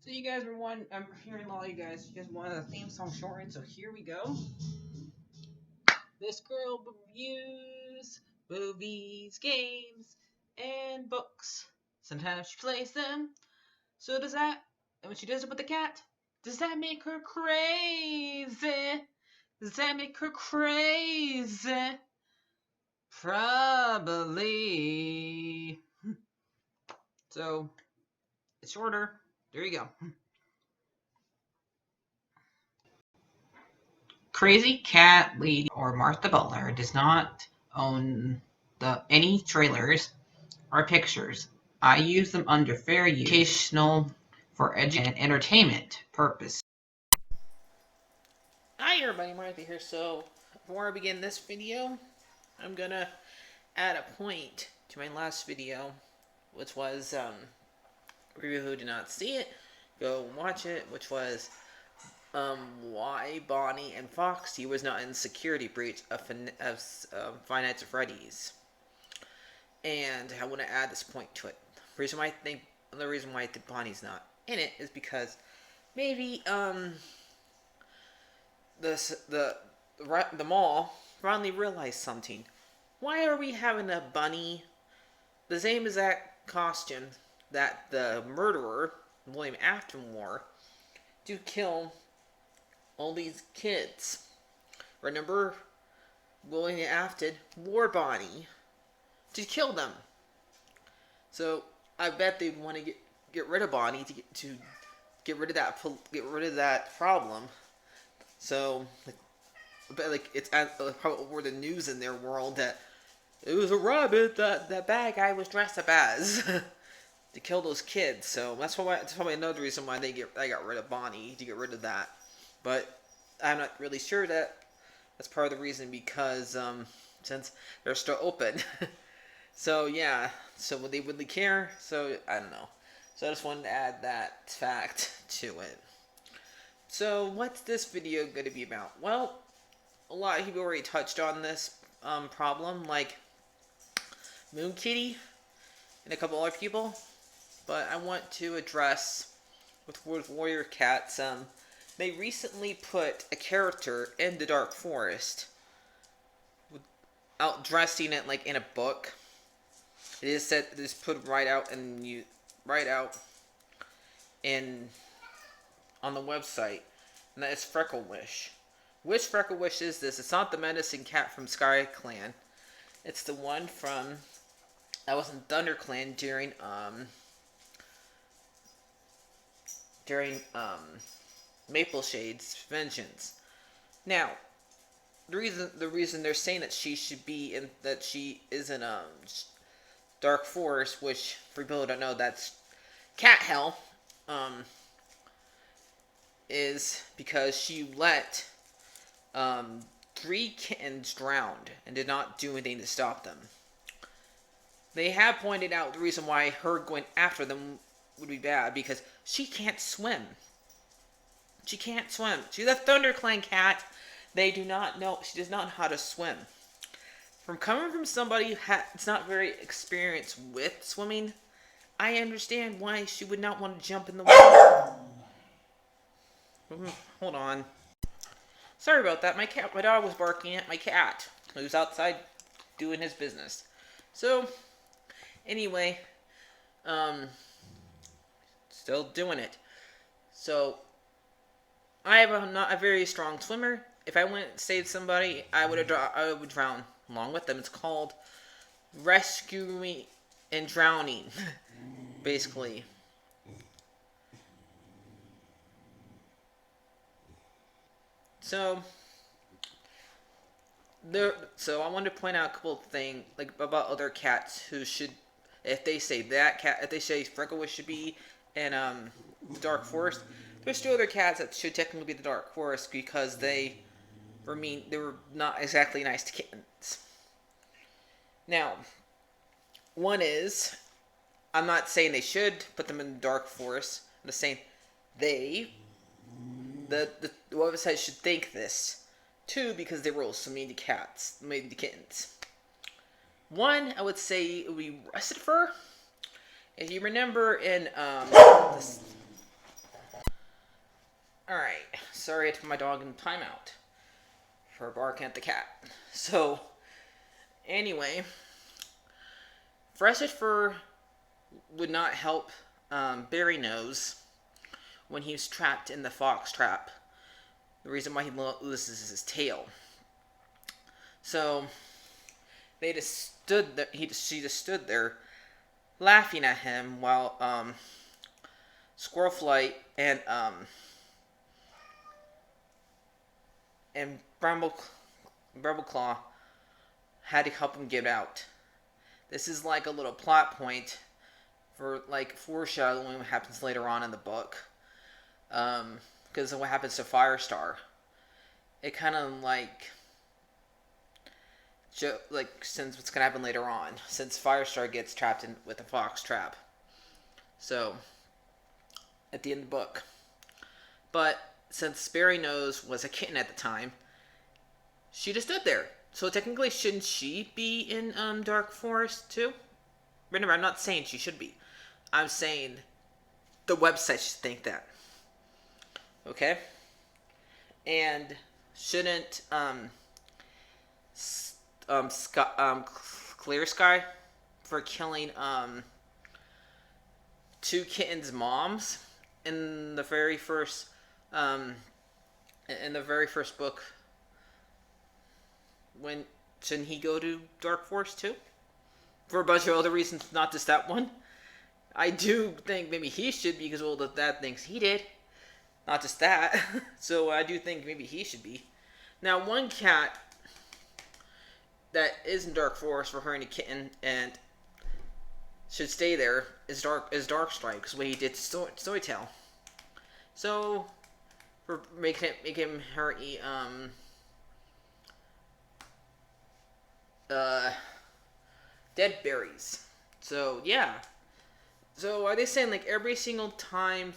So you guys were I'm hearing a lot of you guys wanted a theme song shortened, so here we go. This girl reviews movies, games, and books. Sometimes she plays them. So does that, and when she does it with the cat, does that make her crazy? Does that make her crazy? Probably. So, it's shorter. There you go. Crazycatlady or Martha Butler does not own any trailers or pictures. I use them under fair use, educational, for education and entertainment purpose. Hi everybody, Martha here. So, before I begin this video, I'm gonna add a point to my last video, which was, for you who did not see it, go watch it, which was, why Bonnie and Foxy was not in security breach of Five Nights at Freddy's. And I want to add this point to it. The reason why I think Bonnie's not in it is because maybe, the mall finally realized something. Why are we having a bunny, the same exact costume that the murderer, William Afton, wore to kill all these kids? Remember, William Afton wore Bonnie to kill them. So I bet they want to get rid of Bonnie to get rid of that problem. So, it's probably over the news in their world that it was a rabbit that that bad guy was dressed up as to kill those kids. So that's probably another reason why they got rid of Bonnie, to get rid of that. But I'm not really sure that's part of the reason, because since they're still open. So yeah, so would they really care? So I don't know. So I just wanted to add that fact to it. So, what's this video going to be about? Well, a lot of people already touched on this problem, like Moon Kitty and a couple other people. But I want to address with Warrior Cats. They recently put a character in the Dark Forest, out dressing it like in a book. It is said it is put right out in on the website, and that is Frecklewish. Which Frecklewish is this? It's not the medicine cat from Sky Clan. It's the one that was in ThunderClan during Maple Shade's vengeance. Now, the reason they're saying that she is in Dark Forest, which for people who don't know, that's cat hell. Is because she let 3 kittens drown and did not do anything to stop them. They have pointed out the reason why her going after them would be bad, because she can't swim. She can't swim. She's a ThunderClan cat. They do not know. She does not know how to swim. Coming from somebody who's not very experienced with swimming, I understand why she would not want to jump in the water. Hold on. Sorry about that. My dog was barking at my cat, who's outside doing his business. So, anyway, still doing it. So, I'm not a very strong swimmer. If I went and saved somebody, I would drown along with them. It's called rescuing and drowning, basically. So I wanted to point out a couple of things about other cats who should, if they say Frecklewish should be in the Dark Forest, there's 2 other cats that should technically be the Dark Forest, because they were not exactly nice to kittens. Now, one is, I'm not saying they should put them in the Dark Forest. I'm just saying the website should think this. 2, because they were also mean to kittens. 1, I would say it would be Rusted Fur. If you remember in Alright, sorry I put my dog in timeout for barking at the cat. So, anyway, freshet fur would not help Barry Nose when he was trapped in the fox trap. The reason why he loses his tail. So, they just stood there, she just stood there laughing at him while Squirrelflight and Brambleclaw had to help him get out. This is like a little plot point for like foreshadowing what happens later on in the book. Because of what happens to Firestar. It kind of like since what's gonna happen later on, since Firestar gets trapped in with a fox trap. So at the end of the book. But since Barry Nose was a kitten at the time, she just stood there. So technically, shouldn't she be in Dark Forest too? Remember, I'm not saying she should be. I'm saying the website should think that. Okay? And shouldn't Clear Sky for killing two kittens' moms in the very first book, when shouldn't he go to Dark Forest too? For a bunch of other reasons, not just that one. I do think maybe he should, because of all the bad things he did. Not just that. So I do think maybe he should be. Now, one cat that is in Dark Forest for hurting a kitten and should stay there is Darkstripe, because what he did to Storytale. So, for making him hurt dead berries. So yeah. So are they saying like every single time,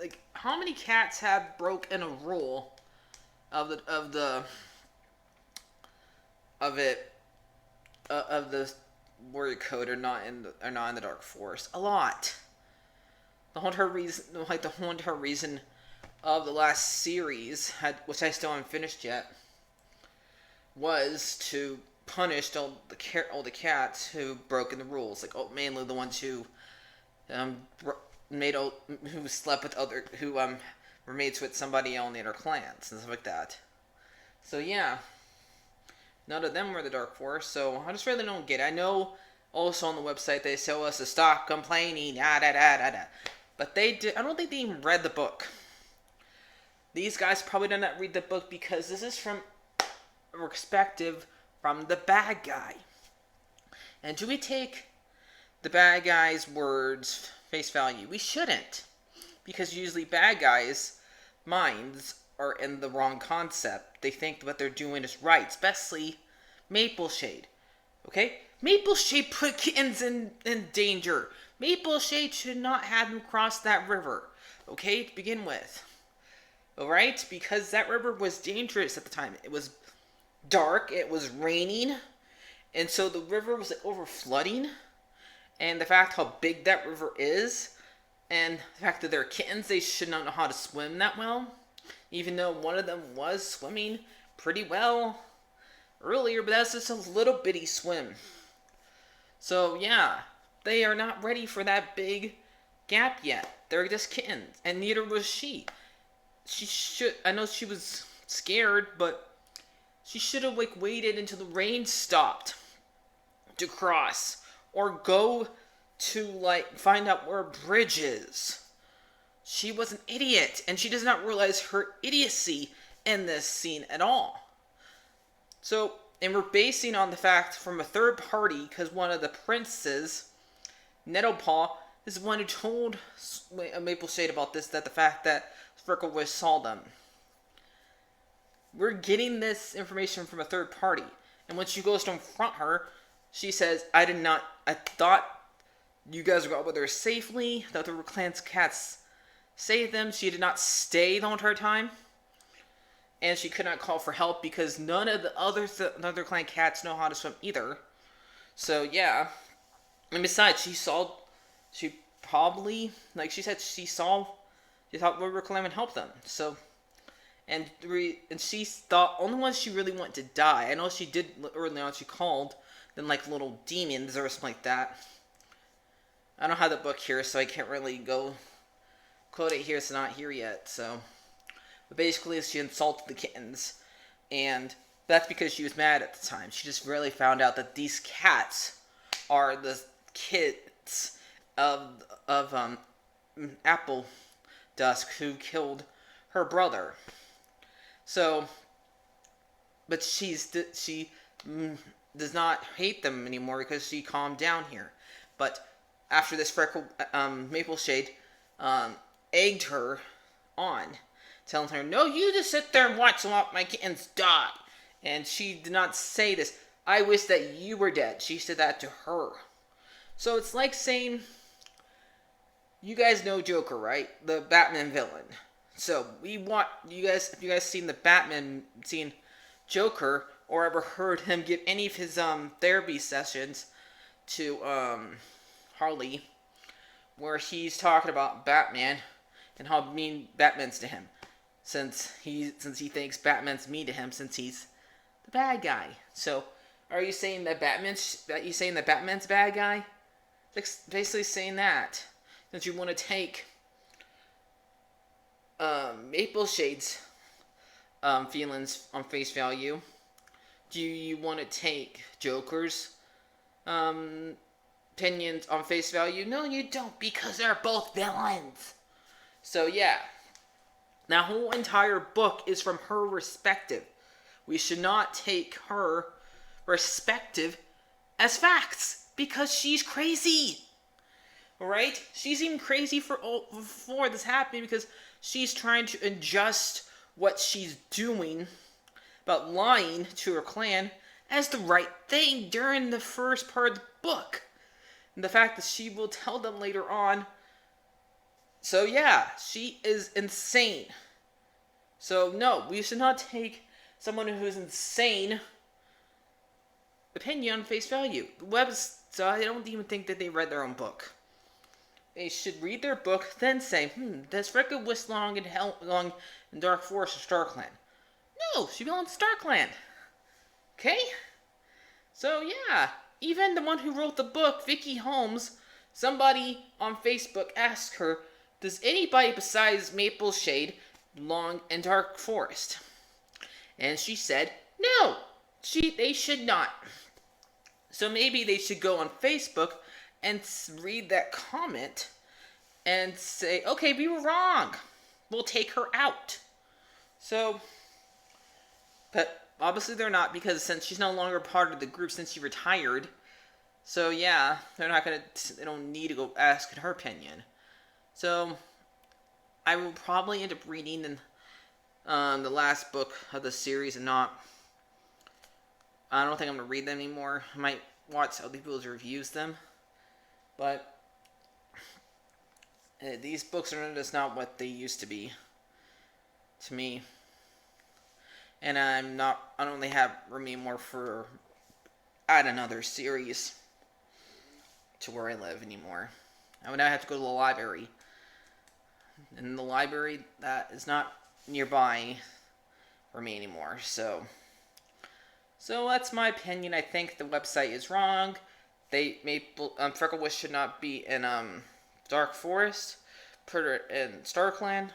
like how many cats have broken a rule of the warrior code are not in the Dark Forest? A lot. The whole entire reason of the last series which I still haven't finished yet, was to punish all the cats who broken the rules, like mainly the ones who who slept with who were mates with somebody else in the other clans and stuff like that. So yeah, none of them were the Dark Forest. So I just really don't get it. I know also on the website they tell us to stop complaining, but they did. I don't think they even read the book. These guys probably did not read the book, because this is from a perspective from the bad guy. And do we take the bad guy's words face value? We shouldn't, because usually bad guys' minds are in the wrong concept. They think what they're doing is right, especially Mapleshade. Okay? Mapleshade put kittens in danger. Mapleshade should not have them cross that river. Okay? To begin with. Alright? Because that river was dangerous at the time. It was dark, it was raining, and so the river was like over flooding. And the fact how big that river is, and the fact that they're kittens, they should not know how to swim that well. Even though one of them was swimming pretty well earlier, but that's just a little bitty swim. So yeah, they are not ready for that big gap yet. They're just kittens, and neither was she. I know she was scared, but she should have waited until the rain stopped to cross, or go to find out where a bridge is. She was an idiot, and she does not realize her idiocy in this scene at all. So, and we're basing on the fact from a third party, because one of the princes, Nettlepaw, is the one who told Mapleshade about this, that the fact that Frecklewish saw them. We're getting this information from a third party. And when she goes to confront her, she says, I thought you guys got over there safely, that the clan's cats saved them. She did not stay the entire time. And she could not call for help because none of the other clan cats know how to swim either. So, yeah. And besides, she probably, she said she saw She thought River Clam would help them. So, and she thought only one she really wanted to die. I know she did early on. She called them like little demons or something like that. I don't have the book here, so I can't really go quote it here. It's not here yet. So, but basically, she insulted the kittens, and that's because she was mad at the time. She just really found out that these cats are the kids of Apple Dusk, who killed her brother. So, but she does not hate them anymore because she calmed down here. But after this, Maple Shade egged her on, telling her, "No, you just sit there and watch my kittens die." And she did not say this. "I wish that you were dead." She said that to her. So it's like saying, you guys know Joker, right? The Batman villain. So we want you guys. If you guys seen Joker, or ever heard him give any of his therapy sessions to Harley, where he's talking about Batman and how mean Batman's to him, since he thinks Batman's mean to him since he's the bad guy. So, are you saying that Batman's bad guy? Basically saying that, since you want to take Maple Shade's feelings on face value, do you want to take Joker's opinions on face value? No, you don't, because they're both villains. So yeah, that whole entire book is from her perspective. We should not take her perspective as facts, because she's crazy. Alright? She's even crazy before this happened, because she's trying to adjust what she's doing about lying to her clan as the right thing during the first part of the book. And the fact that she will tell them later on. So yeah, she is insane. So no, we should not take someone who's insane opinion on face value. So I don't even think that they read their own book. They should read their book, then say, does Frecklewish belong in Dark Forest or StarClan? No, she belongs to StarClan. Okay? So yeah, even the one who wrote the book, Vicky Holmes, somebody on Facebook asked her, does anybody besides Maple Shade belong in Dark Forest? And she said, no, they should not. So maybe they should go on Facebook and read that comment and say, okay, we were wrong. We'll take her out. So, but obviously they're not, because since she's no longer part of the group since she retired, so yeah, they don't need to go ask her opinion. So, I will probably end up reading the last book of the series and not, I don't think I'm going to read them anymore. I might watch other people's reviews them. But these books are just not what they used to be to me. And I don't really have room anymore for add another series to where I live anymore. I would now have to go to the library. And the library that is not nearby for me anymore. So that's my opinion. I think the website is wrong. Frecklewish should not be in Dark Forest, put it in StarClan.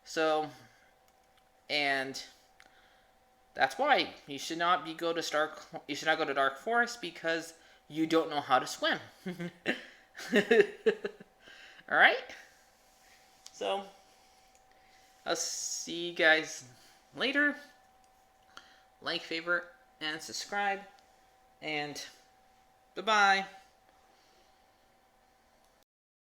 So, and that's why you should not go to Dark Forest, because you don't know how to swim. All right. So, I'll see you guys later. Like, favorite, and subscribe. And bye-bye.